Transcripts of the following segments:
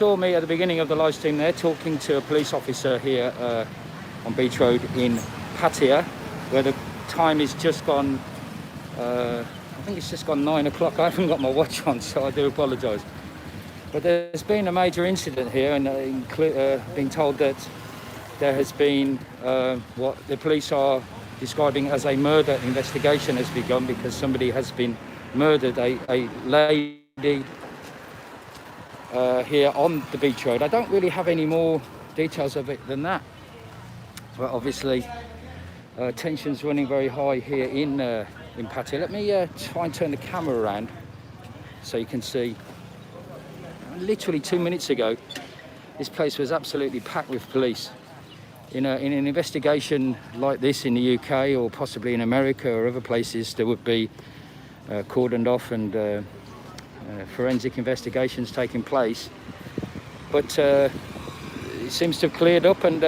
saw me at the beginning of the live stream there talking to a police officer here on Beach Road in Pattaya, where the time is just gone, I think it's just gone 9 o'clock. I haven't got my watch on, so I do apologise. But there's been a major incident here, and being told that there has been what the police are describing as a murder investigation has begun, because somebody has been murdered, a lady here on the Beach Road. I don't really have any more details of it than that, but obviously tension's running very high here in Pattaya. Let me try and turn the camera around so you can see. Literally 2 minutes ago, this place was absolutely packed with police. In an investigation like this in the UK, or possibly in America or other places, there would be cordoned off and forensic investigations taking place. But it seems to have cleared up, and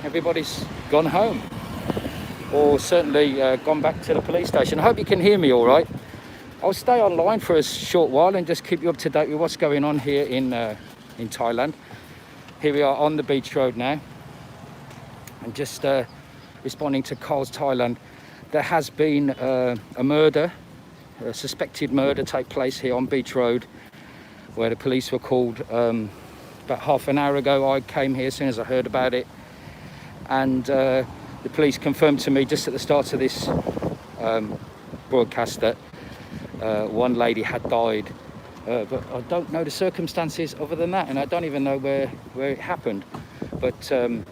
everybody's gone home, or certainly gone back to the police station. I hope you can hear me all right. I'll stay online for a short while and just keep you up to date with what's going on here in Thailand. Here we are on the Beach Road now, and just responding to Carl's Thailand. There has been a murder, a suspected murder take place here on Beach Road, where the police were called about half an hour ago. I came here as soon as I heard about it, and the police confirmed to me just at the start of this broadcast that one lady had died, but I don't know the circumstances other than that, and I don't even know where it happened. But some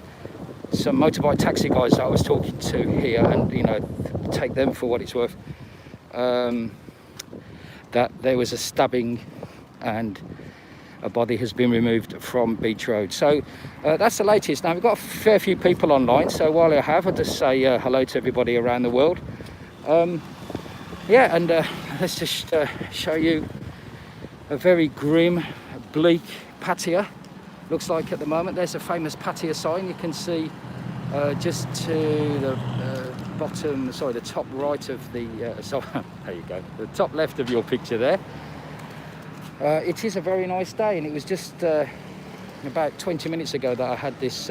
motorbike taxi guys that I was talking to here, and take them for what it's worth, that there was a stabbing and a body has been removed from Beach Road. So that's the latest. Now, we've got a fair few people online, so while I have, I'll just say hello to everybody around the world. Yeah, and let's just show you a very grim, bleak Pattaya. Looks like at the moment. There's a famous Pattaya sign. You can see just to the bottom, sorry, the top right of the, there you go, the top left of your picture there. It is a very nice day, and it was just about 20 minutes ago that I had this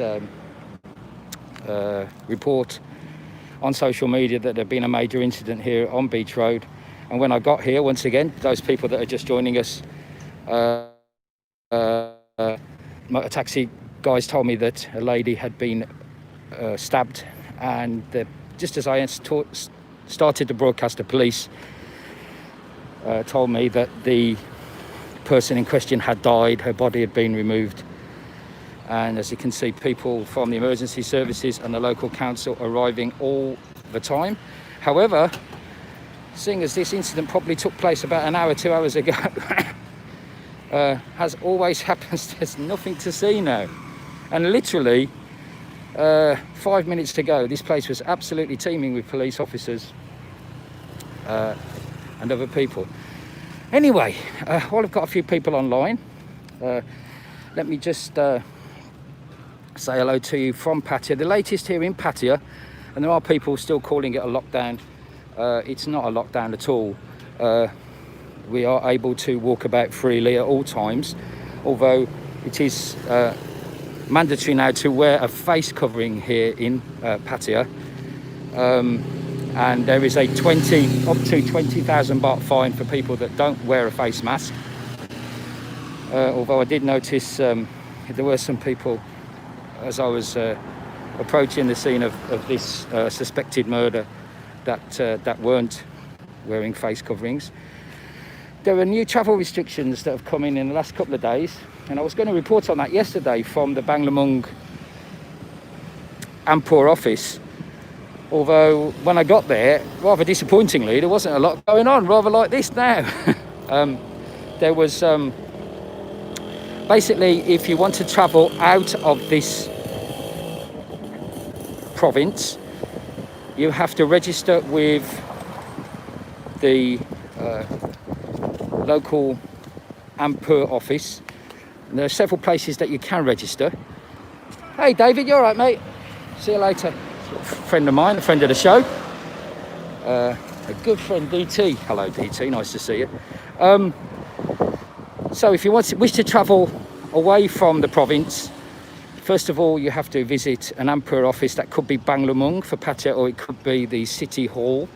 report on social media that there'd been a major incident here on Beach Road. And when I got here, once again, those people that are just joining us, motor taxi guys told me that a lady had been stabbed, and just as I started to broadcast, the police told me that the person in question had died, her body had been removed. And as you can see, people from the emergency services and the local council arriving all the time. However, seeing as this incident probably took place about an hour, 2 hours ago, as always happens, there's nothing to see now. And literally 5 minutes to go, this place was absolutely teeming with police officers and other people. Anyway, while I've got a few people online, let me just say hello to you from Pattaya. The latest here in Pattaya, and there are people still calling it a lockdown. It's not a lockdown at all. We are able to walk about freely at all times, although it is mandatory now to wear a face covering here in Pattaya. And there is a up to 20,000 baht fine for people that don't wear a face mask. Although I did notice there were some people, as I was approaching the scene of this suspected murder, that weren't wearing face coverings. There are new travel restrictions that have come in the last couple of days, and I was going to report on that yesterday from the Banglamung Ampur office. Although when I got there, rather disappointingly, there wasn't a lot going on, rather like this now. There was basically, if you want to travel out of this province, you have to register with the local Ampur office. And there are several places that you can register. Hey David, you all right, mate? See you later. A friend of mine, a friend of the show, a good friend, DT. Hello DT, nice to see you. So if you wish to travel away from the province, first of all, you have to visit an Ampur office. That could be Banglamung for Pattaya, or it could be the city hall.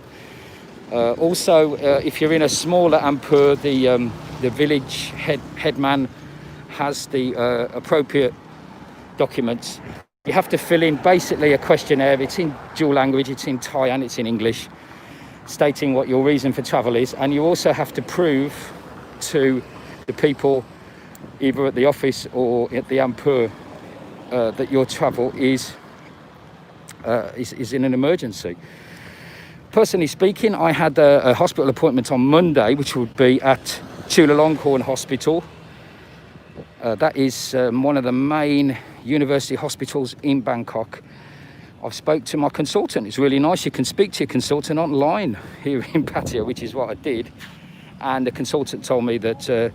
Also, if you're in a smaller Ampur, the village headman has the appropriate documents. You have to fill in basically a questionnaire. It's in dual language, it's in Thai and it's in English, stating what your reason for travel is. And you also have to prove to the people, either at the office or at the Ampur, that your travel is in an emergency. Personally speaking, I had a hospital appointment on Monday, which would be at Chulalongkorn Hospital. That is one of the main university hospitals in Bangkok. I've spoke to my consultant. It's really nice. You can speak to your consultant online here in Pattaya, which is what I did. And the consultant told me that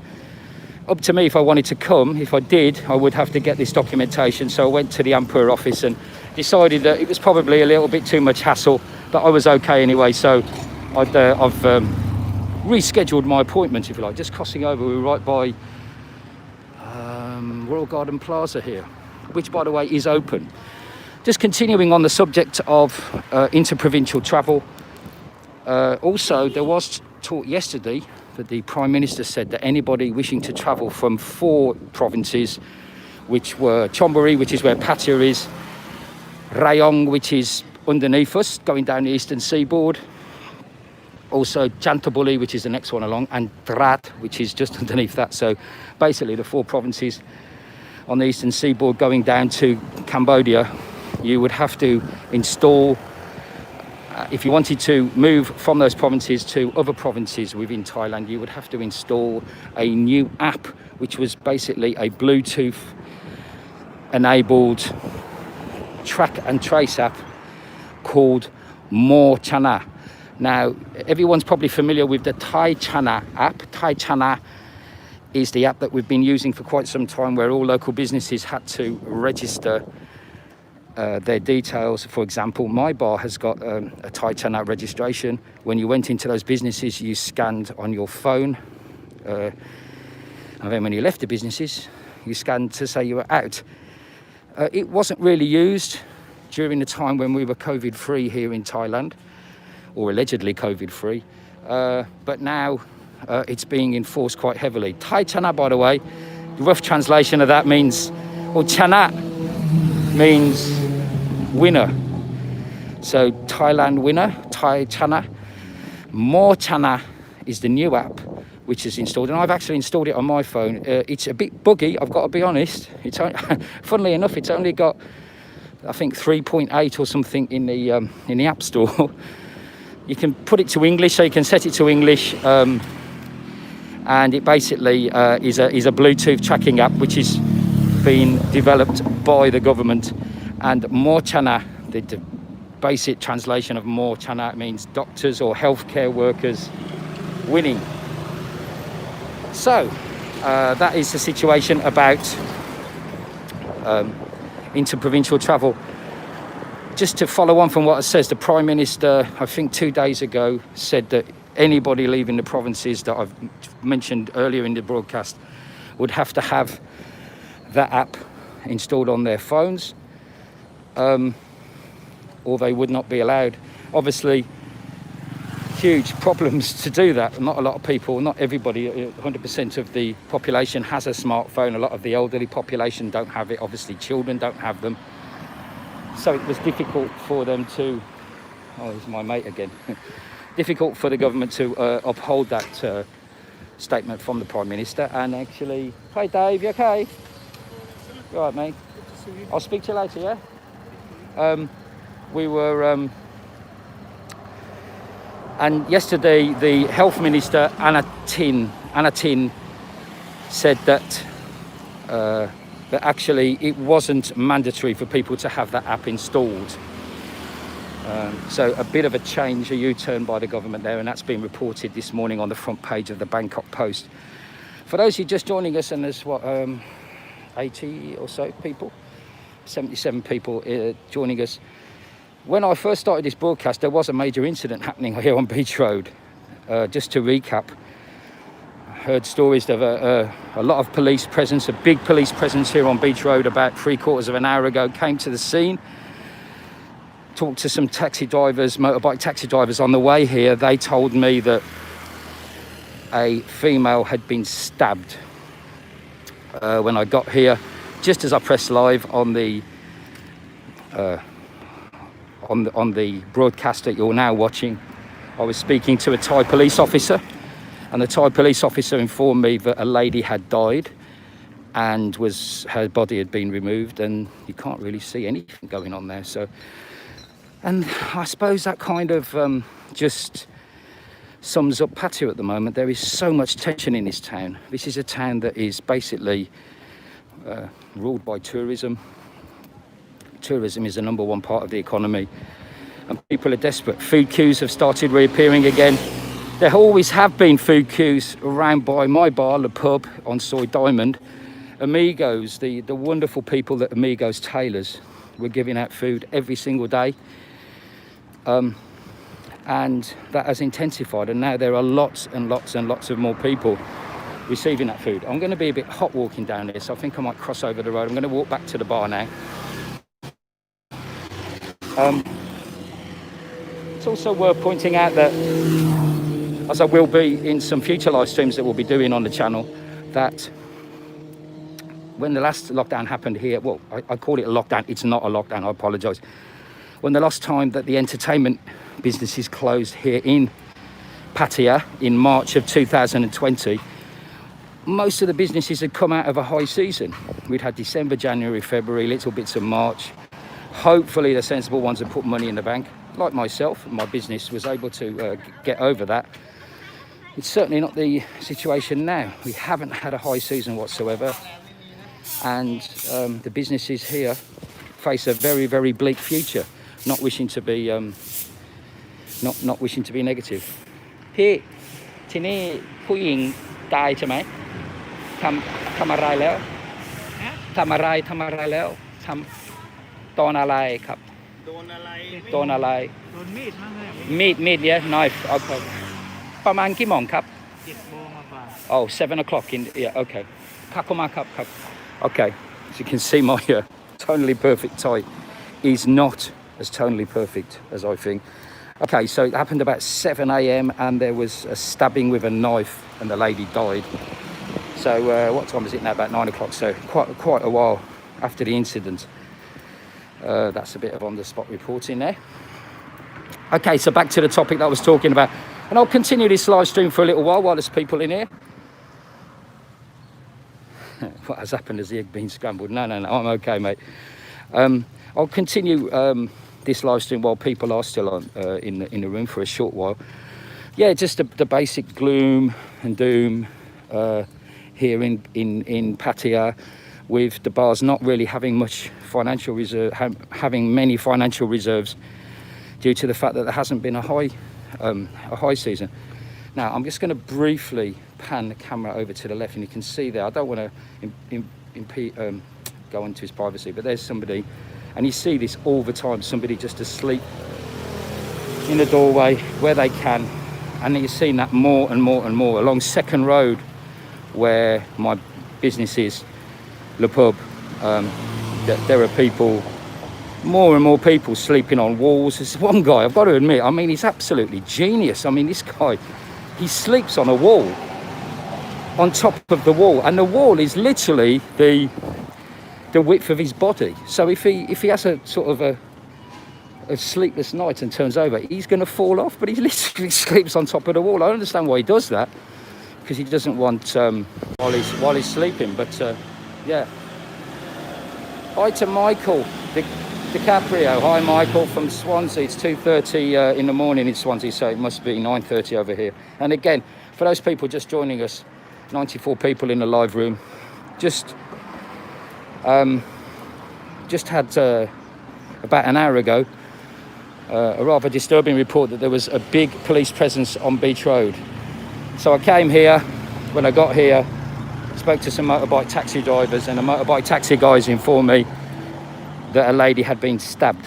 up to me if I wanted to come. If I did, I would have to get this documentation. So I went to the Ampur office and decided that it was probably a little bit too much hassle, but I was okay anyway. So I've rescheduled my appointment, if you like. Just crossing over, we were right by Royal Garden Plaza here, which by the way is open. Just continuing on the subject of interprovincial travel. Also, there was talk yesterday that the Prime Minister said that anybody wishing to travel from 4 provinces, which were Chonburi, which is where Pattaya is, Rayong, which is underneath us, going down the eastern seaboard, also Chantaburi, which is the next one along, and Drat, which is just underneath that. So basically the 4 provinces on the eastern seaboard going down to Cambodia, you would have to install, if you wanted to move from those provinces to other provinces within Thailand, you would have to install a new app, which was basically a Bluetooth enabled track and trace app called More Chana. Now, everyone's probably familiar with the Thai Chana app. Thai Chana is the app that we've been using for quite some time, where all local businesses had to register their details. For example, my bar has got a Thai Chana registration. When you went into those businesses, you scanned on your phone. And then when you left the businesses, you scanned to say you were out. It wasn't really used during the time when we were COVID-free here in Thailand, or allegedly COVID-free. But now it's being enforced quite heavily. Thai Chana, by the way, the rough translation of that means, well, Chana means winner. So Thailand winner, Thai Chana. More Chana is the new app which is installed, and I've actually installed it on my phone. It's a bit buggy, I've got to be honest. It's funnily enough, it's only got, I think, 3.8 or something in the App Store. You can put it to English, so you can set it to English, and it basically is a Bluetooth tracking app which is being developed by the government. And More Chana, the basic translation of More Chana means doctors or healthcare workers winning. So that is the situation about interprovincial travel. Just to follow on from what it says, the Prime Minister, I think 2 days ago, said that anybody leaving the provinces that I've mentioned earlier in the broadcast would have to have that app installed on their phones, or they would not be allowed. Obviously, huge problems to do that. Not a lot of people, not everybody, 100% of the population has a smartphone. A lot of the elderly population don't have it. Obviously, children don't have them. So it was difficult for them to, oh, there's my mate again. Difficult for the government to uphold that statement from the Prime Minister. And actually, hi Dave, you okay? You all right, mate? I'll speak to you later, yeah? We were, and yesterday the Health Minister, Anna Tin, said that actually it wasn't mandatory for people to have that app installed. So a bit of a change, a U-turn by the government there, and that's been reported this morning on the front page of the Bangkok Post. For those of you just joining us, and there's 80 or so people, 77 people joining us. When I first started this broadcast, there was a major incident happening here on Beach Road. Just to recap, heard stories of a lot of police presence, a big police presence here on Beach Road about 3/4 of an hour ago. Came to the scene, talked to some taxi drivers, motorbike taxi drivers on the way here. They told me that a female had been stabbed when I got here, just as I pressed live on the broadcast that you're now watching. I was speaking to a Thai police officer, and the Thai police officer informed me that a lady had died and her body had been removed, and you can't really see anything going on there. So, and I suppose that kind of just sums up Pattaya at the moment. There is so much tension in this town. This is a town that is basically ruled by tourism. Tourism is the number one part of the economy, and people are desperate. Food queues have started reappearing again. There always have been food queues around by my bar, the pub on Soi Diamond. Amigos, the wonderful people at Amigos Tailors, were giving out food every single day. And that has intensified, and now there are lots and lots and lots of more people receiving that food. I'm going to be a bit hot walking down here, so I think I might cross over the road. I'm going to walk back to the bar now. It's also worth pointing out that, as I will be in some future live streams that we'll be doing on the channel, that when the last lockdown happened here, well, I call it a lockdown, it's not a lockdown, I apologise. When the last time that the entertainment businesses closed here in Pattaya in March of 2020, most of the businesses had come out of a high season. We'd had December, January, February, little bits of March. Hopefully the sensible ones had put money in the bank. Like myself, my business was able to get over that. It's certainly not the situation now. We haven't had a high season whatsoever, and the businesses here face a very, very bleak future. Not wishing to be not wishing to be negative. พี่ที่นี่ผู้หญิงตายใช่ไหมทำอะไรแล้วทำอะไรแล้วตอนอะไรครับโดนอะไรโดนมีดมั้งมีดเนี่ย knife okay ประมาณกี่โมงครับ7 โมงกว่า oh 7 o'clock in yeah okay ครับเข้ามาครับ okay as you can see my tonally perfect Thai is not as tonally perfect as I think. Okay, so it happened about 7 a.m. and there was a stabbing with a knife and the lady died. So what time is it now? About 9 o'clock, so quite a while after the incident. That's a bit of on-the-spot reporting there. Okay, so back to the topic that I was talking about. And I'll continue this live stream for a little while there's people in here. What has happened? Has the egg been scrambled? No, I'm okay, mate. I'll continue this live stream while people are still on in the room for a short while. Yeah, just the basic gloom and doom here in Pattaya, with the bars not really having much financial reserve, having many financial reserves due to the fact that there hasn't been a high season. Now I'm just going to briefly pan the camera over to the left, and you can see there, I don't want to go into his privacy, but there's somebody, and you see this all the time, somebody just asleep in the doorway where they can. And you're seeing that more and more and more along Second Road, where my business is, the pub. There are people, more and more people sleeping on walls. There's one guy, I've got to admit, I mean, he's absolutely genius. I mean, this guy, he sleeps on a wall, on top of the wall, and the wall is literally the width of his body. So if he has a sort of a sleepless night and turns over, he's going to fall off, but he literally sleeps on top of the wall. I understand why he does that, because he doesn't want while he's sleeping. But yeah, hi to Michael DiCaprio. Hi Michael from Swansea. It's 2:30 in the morning in Swansea, so it must be 9:30 over here. And again, for those people just joining us, 94 people in the live room. Just had about an hour ago a rather disturbing report that there was a big police presence on Beach Road. So I came here. When I got here, spoke to some motorbike taxi drivers, and the motorbike taxi guys informed me that a lady had been stabbed.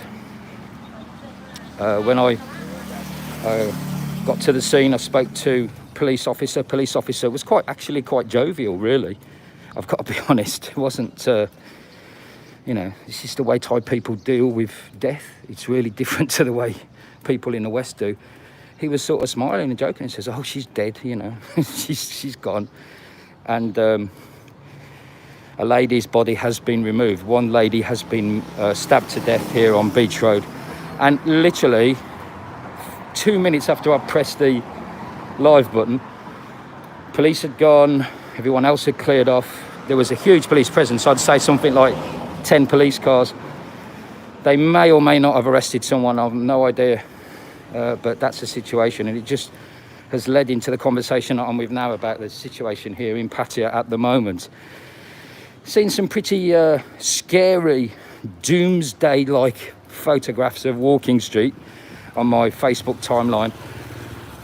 When I got to the scene, I spoke to police officer was actually quite jovial, really. I've got to be honest. It wasn't, you know, it's just the way Thai people deal with death. It's really different to the way people in the West do. He was sort of smiling and joking and says, oh, she's dead, you know, she's gone. And a lady's body has been removed. One lady has been stabbed to death here on Beach Road. And literally 2 minutes after I pressed the live button, police had gone, everyone else had cleared off. There was a huge police presence. I'd say something like 10 police cars. They may or may not have arrested someone, I've no idea. But that's the situation, and it just has led into the conversation that I'm with now about the situation here in Pattaya at the moment. Seen some pretty scary, doomsday-like photographs of Walking Street on my Facebook timeline.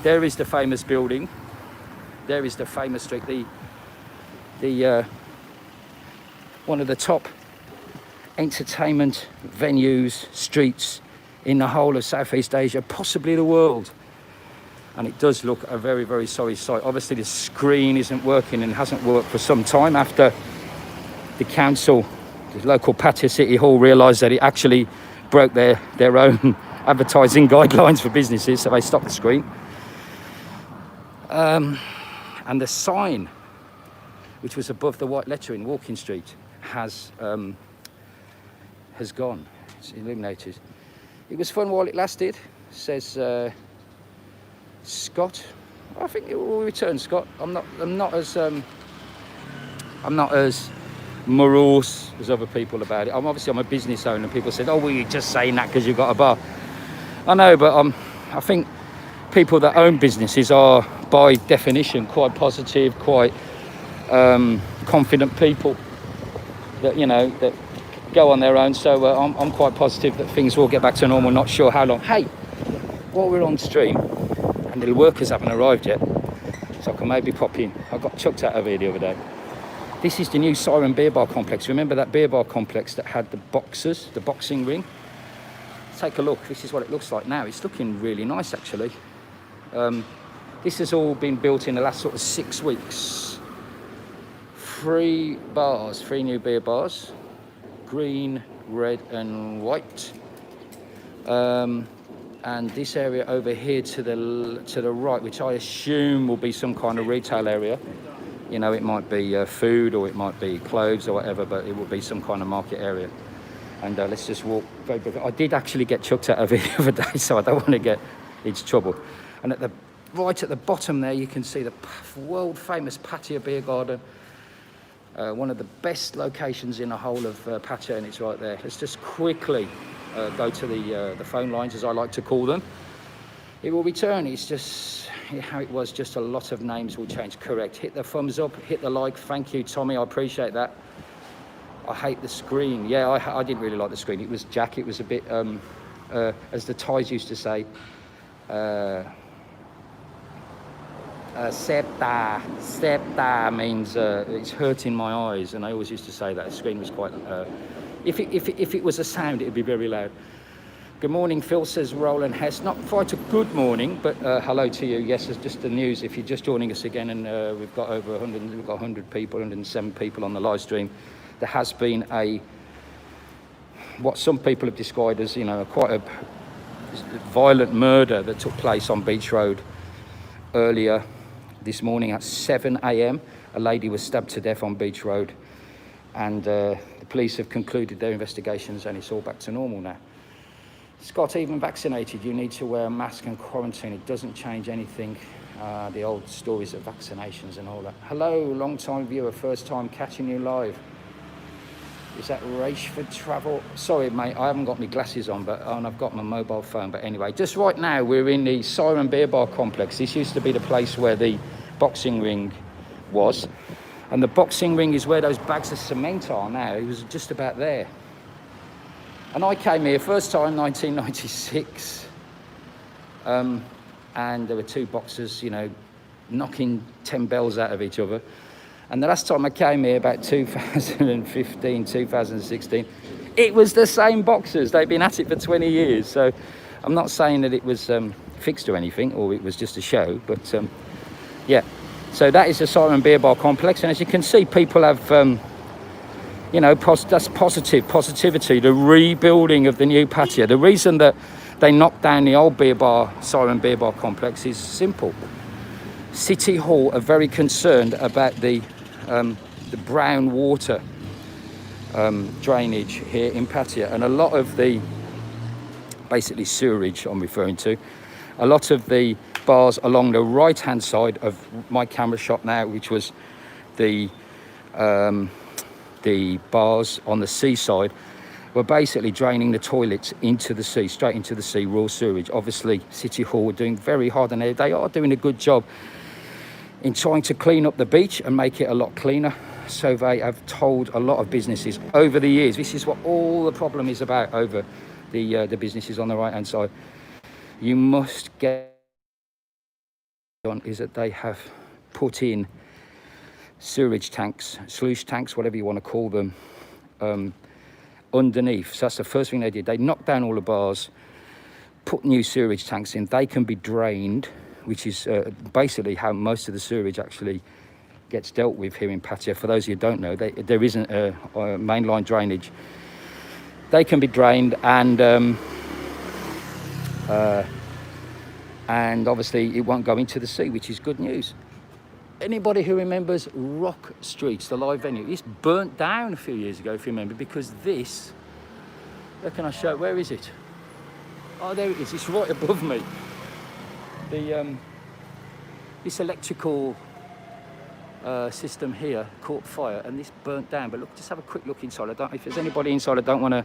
There is the famous building. There is the famous street. The one of the top entertainment venues, streets in the whole of Southeast Asia, possibly the world. And it does look a very, very sorry sight. Obviously, the screen isn't working and hasn't worked for some time after the council, the local Pattaya City Hall, realised that it actually broke their own advertising guidelines for businesses, so they stopped the screen. And the sign, which was above the white lettering, Walking Street, has gone. It's illuminated. It was fun while it lasted, says Scott. I think it will return, Scott. I'm not as morose as other people about it. I'm a business owner. People said, "Oh, well, you're just saying that because you've got a bar." I know, but I think people that own businesses are, by definition, quite positive, quite confident people. That, you know, that go on their own. So I'm quite positive that things will get back to normal. Not sure how long. Hey, while we're on stream, and the workers haven't arrived yet, so I can maybe pop in. I got chucked out of here the other day. This is the new Siren beer bar complex. Remember that beer bar complex that had the boxers, the boxing ring? Take a look. This is what it looks like now. It's looking really nice, actually. This has all been built in the last sort of 6 weeks. 3 bars, 3 new beer bars. Green, red and white. And this area over here to the right, which I assume will be some kind of retail area. You know, it might be food, or it might be clothes or whatever, but it will be some kind of market area. And let's just walk very briefly. I did actually get chucked out of it the other day, so I don't want to get into trouble. And right at the bottom there, you can see the world famous Pattaya Beer Garden. One of the best locations in the whole of Pattaya, and it's right there. Let's just quickly go to the phone lines, as I like to call them. It will return. It's just how it was. Just a lot of names will change. Correct. Hit the thumbs up. Hit the like. Thank you, Tommy. I appreciate that. I hate the screen. Yeah, I didn't really like the screen. It was Jack. It was a bit, as the Thais used to say, septa means it's hurting my eyes, and I always used to say that. The screen was quite, if it was a sound, it would be very loud. Good morning, Phil, says Roland Hess. Not quite a good morning, but hello to you. Yes, it's just the news. If you're just joining us again, and we've got over 100 people, 107 people on the live stream. There has been what some people have described as, you know, quite a violent murder that took place on Beach Road earlier this morning at 7 a.m. A lady was stabbed to death on Beach Road, and the police have concluded their investigations, and it's all back to normal now. Scott, even vaccinated, you need to wear a mask and quarantine. It doesn't change anything. The old stories of vaccinations and all that. Hello, long-time viewer, first time catching you live. Is that Rashford Travel? Sorry, mate, I haven't got my glasses on, and I've got my mobile phone. But anyway, just right now, we're in the Siren Beer Bar complex. This used to be the place where the boxing ring was. And the boxing ring is where those bags of cement are now. It was just about there. And I came here first time, 1996. And there were 2 boxers, you know, knocking 10 bells out of each other. And the last time I came here, about 2015, 2016, it was the same boxers. They've been at it for 20 years. So I'm not saying that it was fixed or anything, or it was just a show, but Yeah, so that is the Siren Beer Bar complex, and as you can see, people have, you know, that's positivity, the rebuilding of the new Pattaya. The reason that they knocked down the old beer bar, Siren Beer Bar complex, is simple. City Hall are very concerned about the brown water drainage here in Pattaya, and a lot of the, basically sewerage I'm referring to, a lot of the bars along the right hand side of my camera shot now, which was the bars on the seaside, were basically draining the toilets into the sea, straight into the sea, raw sewage. Obviously City Hall were doing very hard, and they are doing a good job in trying to clean up the beach and make it a lot cleaner. So they have told a lot of businesses over the years, this is what all the problem is about over the businesses on the right hand side, you must get on, is that they have put in sewage tanks, sluice tanks, whatever you want to call them, underneath. So that's the first thing they did. They knocked down all the bars, put new sewage tanks in. They can be drained, which is basically how most of the sewage actually gets dealt with here in Pattaya. For those of you who don't know, there isn't a mainline drainage. They can be drained, and obviously it won't go into the sea, which is good news. Anybody who remembers Rock Streets, the live venue, it's burnt down a few years ago, if you remember, because this, where can I show it? Where is it? Oh, there it is. It's right above me. This electrical system here caught fire, and this burnt down. But look, just have a quick look inside. If there's anybody inside, I don't want to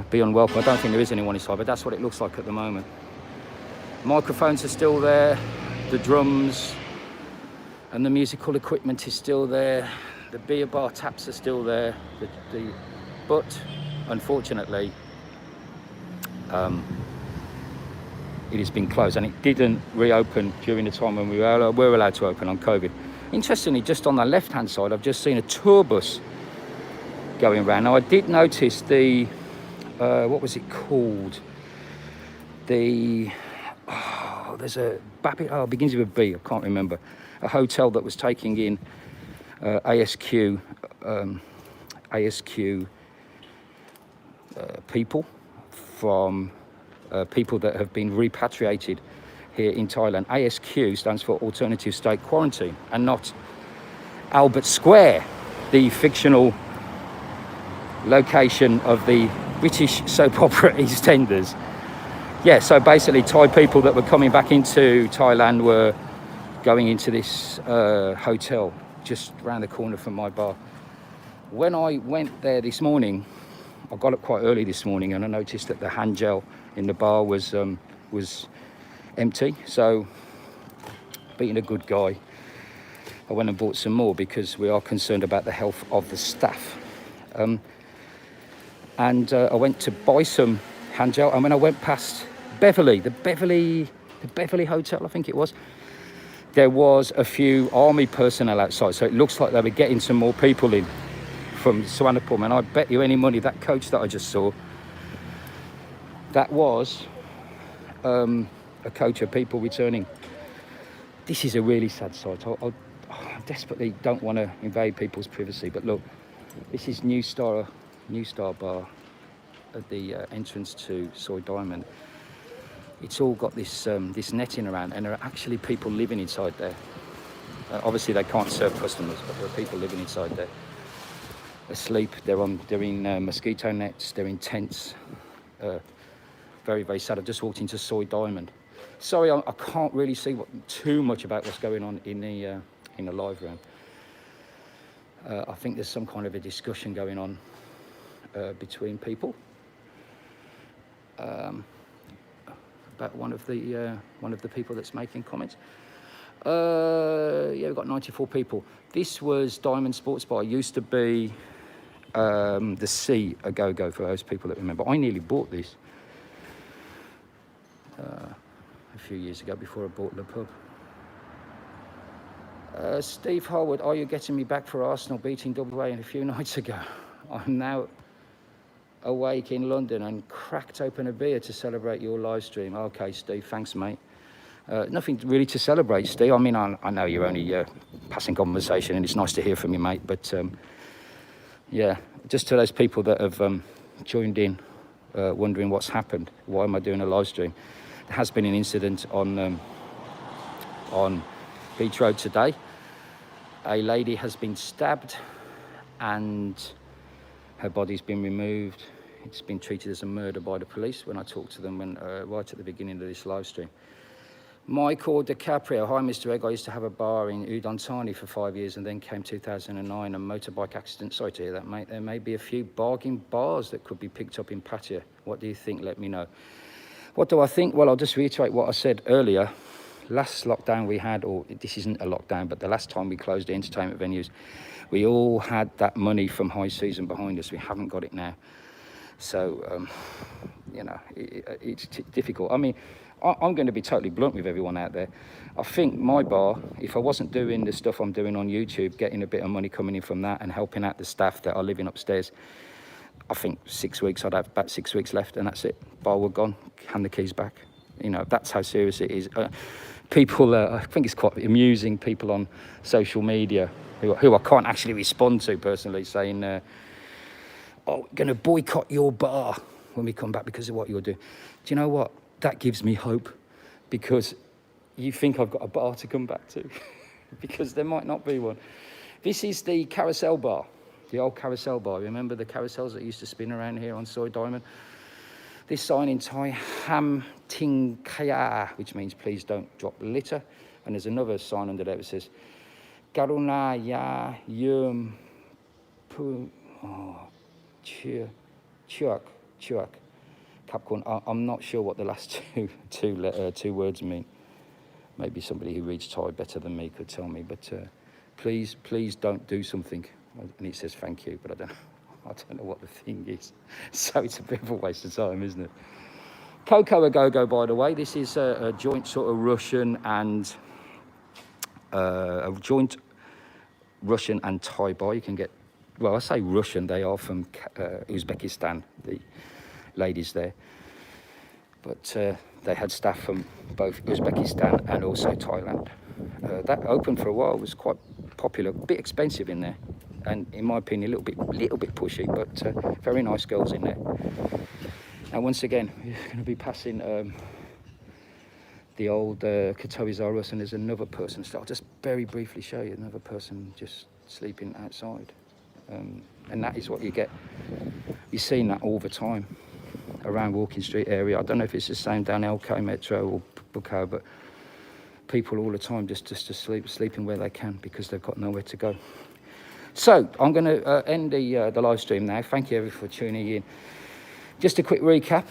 be unwelcome. I don't think there is anyone inside, but that's what it looks like at the moment. Microphones are still there, the drums and the musical equipment is still there, the beer bar taps are still there, but unfortunately it has been closed, and it didn't reopen during the time when we were allowed to open on COVID. Interestingly, just on the left hand side, I've just seen a tour bus going around. Now I did notice the what was it called, there's a it begins with a B, I can't remember, a hotel that was taking in ASQ people from people that have been repatriated here in Thailand. ASQ stands for Alternative State Quarantine, and not Albert Square, the fictional location of the British soap opera EastEnders. Yeah, so basically Thai people that were coming back into Thailand were going into this hotel just around the corner from my bar. When I went there this morning, I got up quite early this morning, and I noticed that the hand gel in the bar was empty. So, being a good guy, I went and bought some more because we are concerned about the health of the staff. And I went to buy some hand gel, and when I went past the Beverly Hotel, I think it was, there was a few army personnel outside, so it looks like they were getting some more people in from Suvarnabhumi. And I bet you any money that coach that I just saw, that was a coach of people returning. This is a really sad sight. I desperately don't want to invade people's privacy, but look, this is New Star Bar at the entrance to Soi Diamond. It's all got this netting around, and there are actually people living inside there. Obviously, they can't serve customers, but there are people living inside there, asleep. They're in mosquito nets. They're in tents. Very, very sad. I've just walked into Soi Diamond. Sorry, I can't really see too much about what's going on in the live room. I think there's some kind of a discussion going on between people. About one of the people that's making comments. Yeah, we've got 94 people. This was Diamond Sports Bar. It used to be the Sea a Go-Go, for those people that remember. I nearly bought this a few years ago before I bought the pub. Steve Harwood, are you getting me back for Arsenal beating WA a few nights ago? I'm now awake in London and cracked open a beer to celebrate your live stream. Okay, Steve, thanks, mate. Nothing really to celebrate, Steve. I mean, I know you're only passing conversation, and it's nice to hear from you, mate. But yeah, just to those people that have joined in, wondering what's happened, why am I doing a live stream? There has been an incident on Beach Road today. A lady has been stabbed, and her body's been removed. It's been treated as a murder by the police when I talked to them right at the beginning of this live stream. Michael DiCaprio, hi Mr. Egg, I used to have a bar in Udon Thani for 5 years, and then came 2009, a motorbike accident. Sorry to hear that, mate. There may be a few bargain bars that could be picked up in Pattaya. What do you think? Let me know. What do I think? Well, I'll just reiterate what I said earlier. Last lockdown we had, or this isn't a lockdown, but the last time we closed the entertainment venues, we all had that money from high season behind us. We haven't got it now. So, you know, it's difficult. I mean, I'm going to be totally blunt with everyone out there. I think my bar, if I wasn't doing the stuff I'm doing on YouTube, getting a bit of money coming in from that and helping out the staff that are living upstairs, I think 6 weeks, I'd have about 6 weeks left, and that's it. Bar were gone, hand the keys back. You know, that's how serious it is. People, I think it's quite amusing, people on social media who I can't actually respond to personally, saying, oh, we're going to boycott your bar when we come back because of what you're doing. Do you know what? That gives me hope, because you think I've got a bar to come back to because there might not be one. This is the carousel bar, the old carousel bar. Remember the carousels that used to spin around here on Soi Diamond? This sign in Thai, Ham Ting Kaya, which means please don't drop litter. And there's another sign under there that says, Karuna Ya Yum Pu Chuak. Capcorn. I'm not sure what the last two words mean. Maybe somebody who reads Thai better than me could tell me. But please don't do something. And it says thank you, but I don't know what the thing is. So it's a bit of a waste of time, isn't it? Coco a Go-Go, by the way. This is a joint sort of Russian and Thai bar. You can get, well, I say Russian. They are from Uzbekistan, the ladies there. But they had staff from both Uzbekistan and also Thailand. That opened for a while, was quite popular, a bit expensive in there. And in my opinion, a little bit pushy, but very nice girls in there. And once again, we're going to be passing the old Katowice, and there's another person. So I'll just very briefly show you another person just sleeping outside. And that is what you get. You've seen that all the time around Walking Street area. I don't know if it's the same down LK Metro or Bukhara, but people all the time just sleeping where they can because they've got nowhere to go. So I'm going to end the live stream now. Thank you everyone for tuning in. Just a quick recap,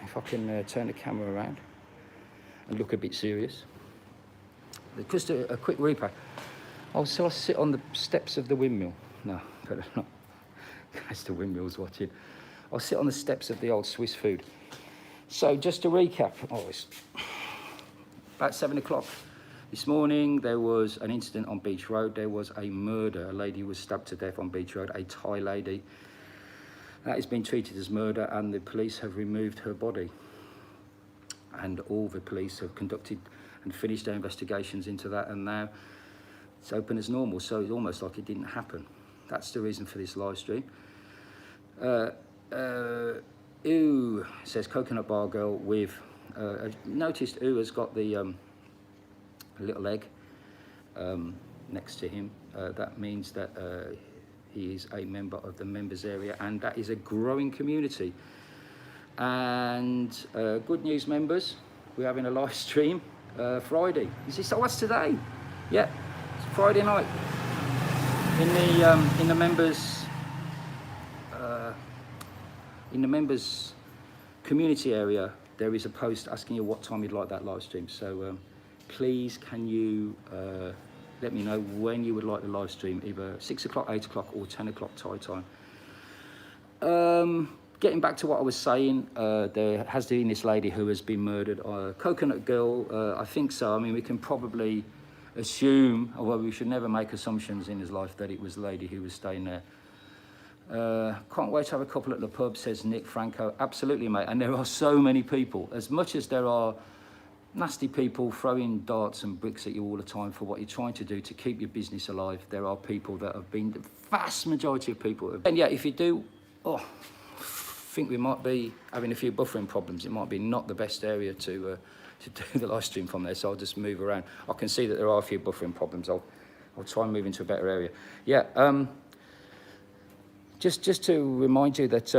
if I can turn the camera around and look a bit serious. Just a quick recap. So I sit on the steps of the windmill. No, better not. That's the windmill's watching. I'll sit on the steps of the old Swiss food. So just to recap, it's about 7 o'clock. This morning, there was an incident on Beach Road. There was a murder. A lady was stabbed to death on Beach Road, a Thai lady. That has been treated as murder, and the police have removed her body. And all the police have conducted and finished their investigations into that, and now it's open as normal. So it's almost like it didn't happen. That's the reason for this live stream. Ooh, says Coconut Bar Girl with, noticed Ooh has got the little egg next to him. That means that he is a member of the members area, and that is a growing community. And good news, members, we're having a live stream Friday. You see, so what's today? Yeah, it's Friday night in the members community area. There is a post asking you what time you'd like that live stream. So please, can you let me know when you would like the live stream, either 6 o'clock, 8 o'clock, or 10 o'clock Thai time. Getting back to what I was saying, there has been this lady who has been murdered. Coconut Girl, I think so. I mean, we can probably assume, although we should never make assumptions in his life, that it was the lady who was staying there. Can't wait to have a couple at the pub, says Nick Franco. Absolutely, mate. And there are so many people. As much as there are nasty people throwing darts and bricks at you all the time for what you're trying to do to keep your business alive. There are people that have been, the vast majority of people. And yeah, if you do, think we might be having a few buffering problems, it might be not the best area to do the live stream from there, so I'll just move around. I can see that there are a few buffering problems. I'll try and move into a better area. Yeah, just to remind you that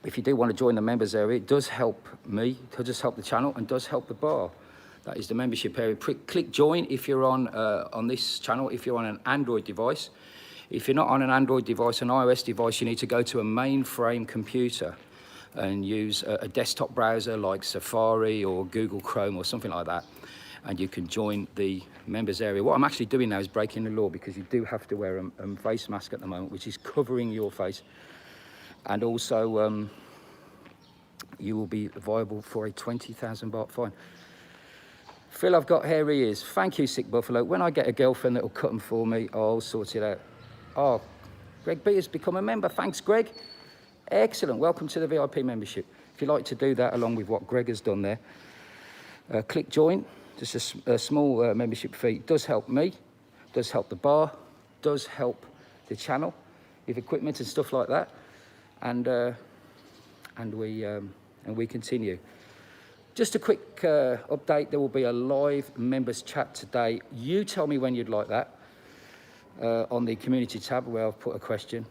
if you do want to join the members area, it does help me, it does help the channel, and does help the bar. That is the membership area. Click join if you're on this channel, if you're on an Android device. If you're not on an Android device, an iOS device, you need to go to a mainframe computer and use a desktop browser like Safari or Google Chrome or something like that, and you can join the members area. What I'm actually doing now is breaking the law, because you do have to wear a face mask at the moment, which is covering your face, and also you will be liable for a 20,000 baht fine. Phil, I've got hairy ears. Thank you, Sick Buffalo. When I get a girlfriend that will cut them for me, I'll sort it out. Oh, Greg B has become a member. Thanks, Greg. Excellent. Welcome to the VIP membership. If you'd like to do that along with what Greg has done there, click join. Just a small membership fee. It does help me, does help the bar, does help the channel with equipment and stuff like that, and we continue. Just a quick update. There will be a live members chat today. You tell me when you'd like that. On the community tab where I've put a question.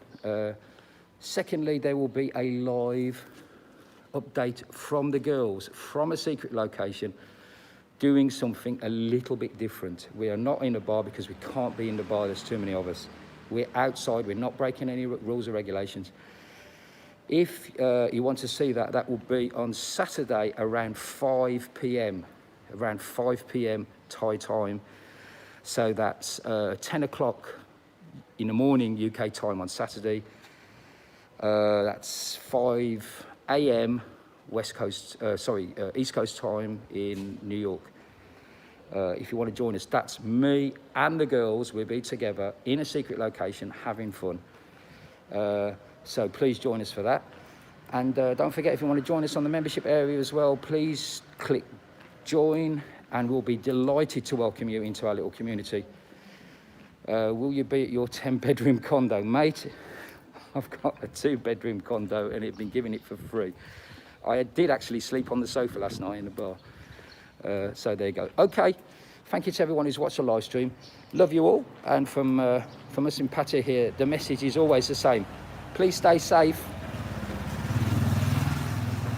Secondly, there will be a live update from the girls from a secret location, doing something a little bit different. We are not in a bar because we can't be in the bar, there's too many of us. We're outside, we're not breaking any rules or regulations. If you want to see that, that will be on Saturday around 5 p.m. Around 5 p.m. Thai time. So that's 10 o'clock in the morning UK time on Saturday. That's 5 a.m. East Coast time in New York. If you want to join us, that's me and the girls. We'll be together in a secret location having fun. So please join us for that. And don't forget, if you want to join us on the membership area as well, please click join, and we'll be delighted to welcome you into our little community. Will you be at your 10-bedroom condo? Mate, I've got a 2-bedroom condo and I've been giving it for free. I did actually sleep on the sofa last night in the bar. So there you go. Okay, thank you to everyone who's watched the live stream. Love you all. And from us in Pattaya here, the message is always the same. Please stay safe.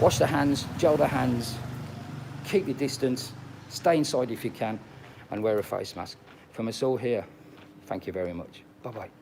Wash the hands, gel the hands, keep your distance, stay inside if you can, and wear a face mask. From us all here, thank you very much. Bye-bye.